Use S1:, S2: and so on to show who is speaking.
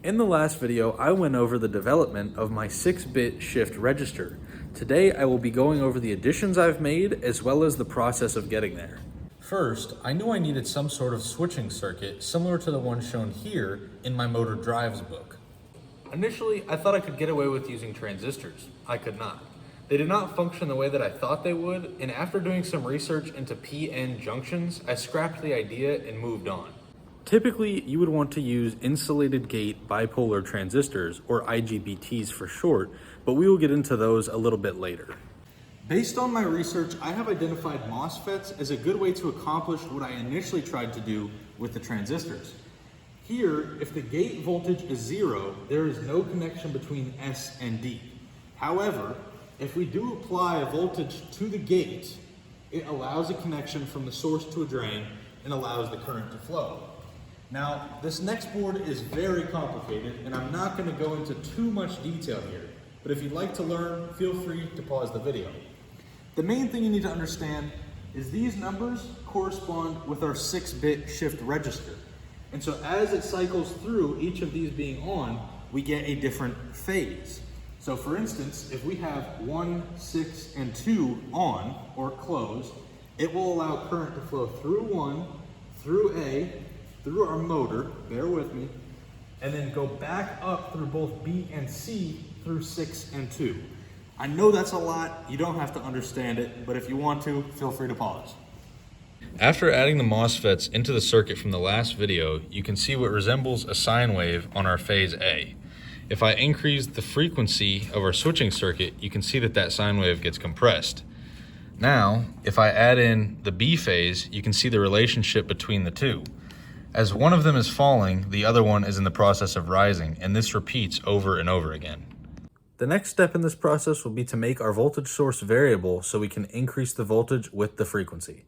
S1: In the last video, I went over the development of my 6-bit shift register. Today, I will be going over the additions I've made as well as the process of getting there. First, I knew I needed some sort of switching circuit similar to the one shown here in my motor drives book. Initially, I thought I could get away with using transistors. I could not. They did not function the way that I thought they would, and after doing some research into PN junctions, I scrapped the idea and moved on. Typically, you would want to use insulated gate bipolar transistors, or IGBTs for short, but we will get into those a little bit later. Based on my research, I have identified MOSFETs as a good way to accomplish what I initially tried to do with the transistors. Here, if the gate voltage is 0, there is no connection between S and D. However, if we do apply a voltage to the gate, it allows a connection from the source to a drain and allows the current to flow. Now, this next board is very complicated, and I'm not going to go into too much detail here, but if you'd like to learn, feel free to pause the video. The main thing you need to understand is these numbers correspond with our 6-bit shift register. And so as it cycles through each of these being on, we get a different phase. So for instance, if we have 1, 6, and 2 on or closed, it will allow current to flow through 1, through A, through our motor, bear with me, and then go back up through both B and C through 6 and 2. I know that's a lot, you don't have to understand it, but if you want to, feel free to pause. After adding the MOSFETs into the circuit from the last video, you can see what resembles a sine wave on our phase A. If I increase the frequency of our switching circuit, you can see that sine wave gets compressed. Now, if I add in the B phase, you can see the relationship between the two. As one of them is falling, the other one is in the process of rising, and this repeats over and over again. The next step in this process will be to make our voltage source variable so we can increase the voltage with the frequency.